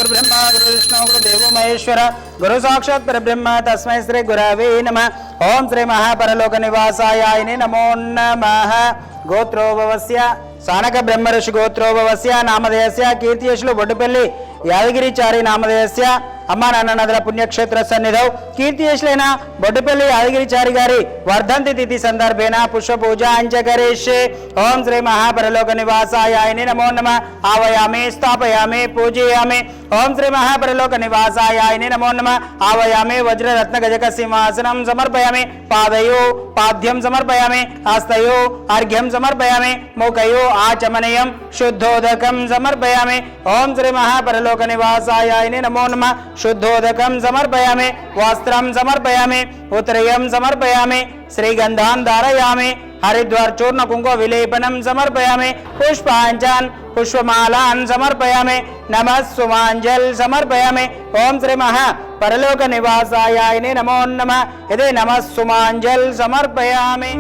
गुरु ब्रह्मा गुरु विष्णु गुरु देवो महेश्वर गुरु साक्षात् परब्रह्म तस्मै श्री गुरवे नमः। ओम श्री महापरलोक निवासाय नमो नमः। गोत्रोभवस्य सानक ब्रह्म ऋषि गोत्रोभवस्य नामधेयस्य कीर्तियशुलु बొడ్డుపల్లి యాదగిరిచారి నామధేయస్య అమ్మా నాన్న నదుల పుణ్యక్షేత్ర సన్నిధౌ కీర్తియశులైన బొడ్డుపల్లి యాదగిరిచారి గారి వర్ధంతి తిథి సందర్భేన పుష్ప పూజ అంచకరిష్యే। ఓం శ్రీ మహాపరలోక నివాసాయ నమో నమః। ఆవయామి స్థాపయామి పూజయామి। ఓం శ్రీ మహాపరలోక నివాసాయ నమో నమః। ఆవయామి వజ్రరత్న గజక సింహాసనం సమర్పయామి। పాదయో పాద్యం సమర్పయామి। హస్తయో అర్ఘ్యం సమర్పయామి। ముఖయో ఆచమనీయం శుద్ధోదకం సమర్పయామి। ఓం శ్రీ మహాపరలోక నివాసాయ నమో నమః। शुद्धोदकं समर्पयामि। वस्त्रं समर्पयामि। उत्तरयं समर्पयामि। श्रीगन्धान् धारयामि। हरिद्वार चूर्ण कुंकुम विलेपनं समर्पयामि। पुष्पाञ्चान् पुष्पमालान् समर्पयामि। नमः सुमाञ्जल समर्पयामि। ओम श्री महा परलोक निवासाय नमो नमः। यदि नमः सुमाञ्जल समर्पयामि।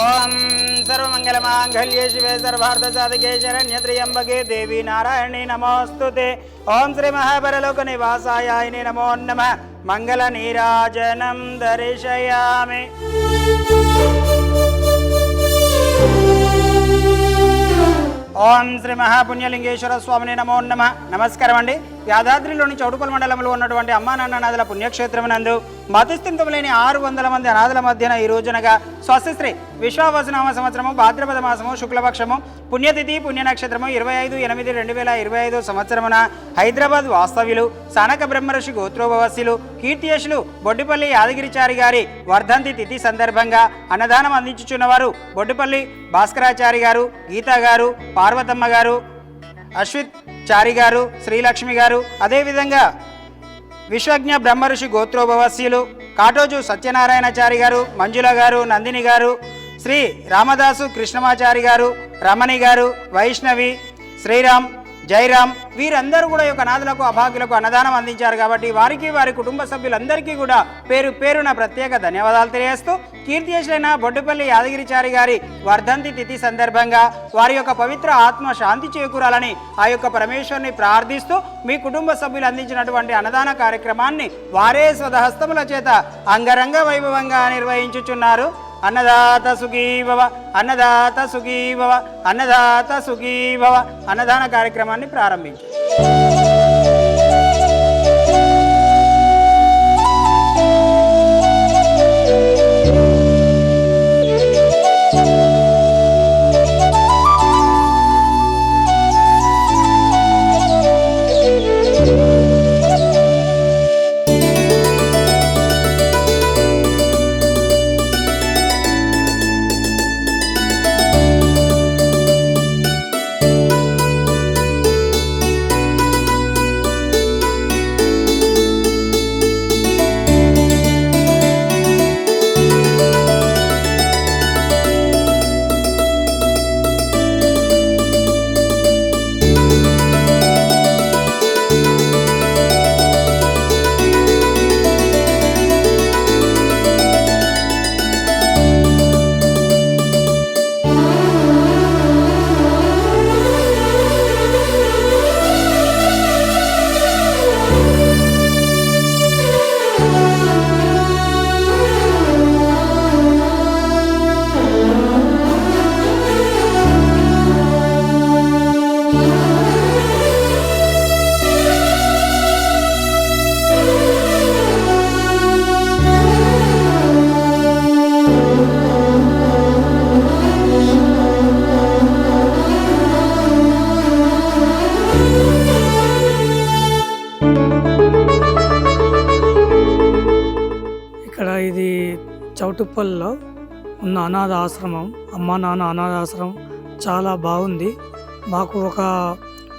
ओम सर्वमंगलमांगल्ये शिवे सर्वार्थसाधके शरण्ये त्र्यंबके देवी नारायणी नमोस्तुते। ओम श्री महापरलोक निवासाय नमो नमः। मंगल नीराजनं दर्शयामि। ఓం శ్రీ మహాపుణ్యలింగేశ్వర స్వామిని నమో నమః। నమస్కారం అండి। యాదాద్రిలోని చౌటుపల్లి మండలంలో ఉన్నటువంటి అమ్మా నాన్న నదుల పుణ్యక్షేత్రమునందు మతిస్థితం లేని 600 మంది అనాథల మధ్యన ఈ రోజునగా స్వస్తిశ్రీ విశ్వావసునామ సంవత్సరము భాద్రపద మాసము శుక్లపక్షము పుణ్యతిథి పుణ్య నక్షత్రము 25/8/2025 సంవత్సరమున హైదరాబాద్ వాస్తవ్యులు సానక బ్రహ్మర్షి గోత్రోభవస్యులు కీర్తియశులు బొడ్డుపల్లి యాదగిరిచారి గారి వర్ధంతి తిథి సందర్భంగా అన్నదానం అందించుచున్నవారు బొడ్డుపల్లి భాస్కరాచారి గారు, గీతా గారు, పార్వతమ్మ గారు, అశ్విత్ చారి గారు, శ్రీలక్ష్మి గారు, అదేవిధంగా విశ్వజ్ఞ బ్రహ్మర్షి గోత్రోభవస్యులు కాటోజు సత్యనారాయణచారి గారు, మంజుల గారు, నందిని గారు, శ్రీ రామదాసు కృష్ణమాచారి గారు, రమణి గారు, వైష్ణవి, శ్రీరామ్, జైరామ్ వీరందరూ కూడా యొక్క అనాథులకు అభాగ్యులకు అన్నదానం అందించారు కాబట్టి వారికి వారి కుటుంబ సభ్యులందరికీ కూడా పేరు పేరున ప్రత్యేక ధన్యవాదాలు తెలియజేస్తూ కీర్తియశులైన బొడ్డుపల్లి యాదగిరిచారి గారి వర్ధంతి తిథి సందర్భంగా వారి యొక్క పవిత్ర ఆత్మ శాంతి చేకూరాలని ఆ యొక్క పరమేశ్వరుని ప్రార్థిస్తూ మీ కుటుంబ సభ్యులు అందించినటువంటి అన్నదాన కార్యక్రమాన్ని వారే స్వదహస్తముల చేత అంగరంగ వైభవంగా నిర్వహించుచున్నారు। అన్నదాత సుఖీ భవ, అన్నదాత సుఖీ భవ, అన్నదాత సుఖీ భవ అన్నదాన కార్యక్రమాన్ని ప్రారంభించారు। ఇది చౌటుప్పల్లో ఉన్న అనాథ ఆశ్రమం, అమ్మా నాన్న అనాథ ఆశ్రమం చాలా బాగుంది. మాకు ఒక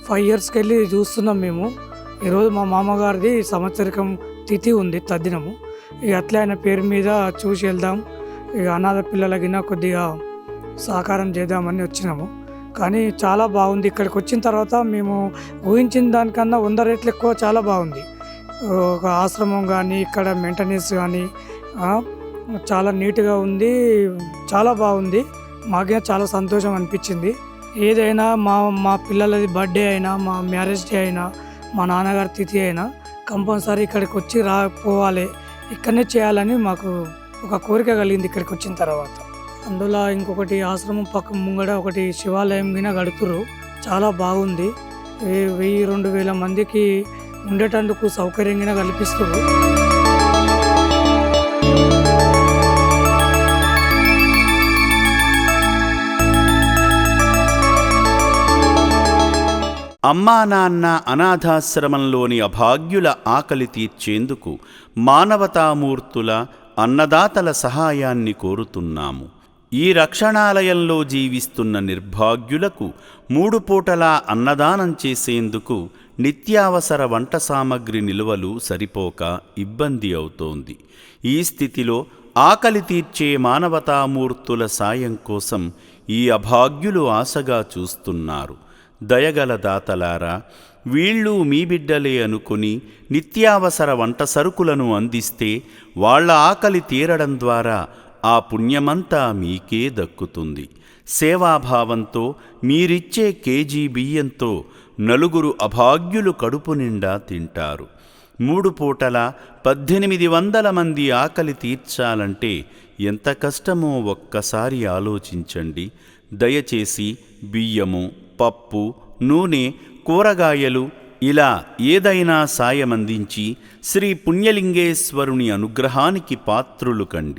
5 yearsకి వెళ్ళి చూస్తున్నాం మేము. ఈరోజు మా మామగారిది సంవత్సరికం తిథి ఉంది, తద్దినము. ఇక అట్లా ఆయన పేరు మీద చూసి వెళ్దాం, ఇక అనాథ పిల్లలకి కొద్దిగా సహకారం చేద్దామని వచ్చినాము. కానీ చాలా బాగుంది. ఇక్కడికి వచ్చిన తర్వాత మేము ఊహించిన దానికన్నా 100 రెట్లు ఎక్కువ చాలా బాగుంది. ఒక ఆశ్రమం కానీ ఇక్కడ మెయింటెనెన్స్ కానీ చాలా నీట్గా ఉంది, చాలా బాగుంది. మాకే చాలా సంతోషం అనిపించింది. ఏదైనా మా పిల్లలది బర్త్డే అయినా, మా మ్యారేజ్ డే అయినా, మా నాన్నగారి తిథి అయినా కంపల్సరీ ఇక్కడికి వచ్చి పోవాలి, ఇక్కడనే చేయాలని మాకు ఒక కోరిక కలిగింది ఇక్కడికి వచ్చిన తర్వాత. అందులో ఇంకొకటి ఆశ్రమం పక్క ముంగడ ఒకటి శివాలయం గిన కడుతురు, చాలా బాగుంది. 1000-2000 మందికి ఉండేటందుకు సౌకర్యం గిన కల్పిస్తున్నారు. అమ్మా నాన్న అనాథాశ్రమంలోని అభాగ్యుల ఆకలి తీర్చేందుకు మానవతామూర్తుల అన్నదాతల సహాయాన్ని కోరుతున్నాము. ఈ రక్షణాలయంలో జీవిస్తున్న నిర్భాగ్యులకు 3 పూటలా అన్నదానం చేసేందుకు నిత్యావసర వంట సామగ్రి నిల్వలు సరిపోక ఇబ్బంది అవుతోంది. ఈ స్థితిలో ఆకలి తీర్చే మానవతామూర్తుల సాయం కోసం ఈ అభాగ్యులు ఆశగా చూస్తున్నారు. దయగల దాతలారా, వీళ్ళు మీ బిడ్డలే అనుకుని నిత్యావసర వంట సరుకులను అందిస్తే వాళ్ళ ఆకలి తీరడం ద్వారా ఆ పుణ్యమంతా మీకే దక్కుతుంది. సేవాభావంతో మీరిచ్చే కేజీ బియ్యంతో 4 అభాగ్యులు కడుపు నిండా తింటారు. 3 పూటల 1800 మంది ఆకలి తీర్చాలంటే ఎంత కష్టమో ఒక్కసారి ఆలోచించండి. దయచేసి బియ్యము, పప్పు, నూనె, కూరగాయలు ఇలా ఏదైనా సాయమందించి శ్రీ పుణ్యలింగేశ్వరుని అనుగ్రహానికి పాత్రులు కండి.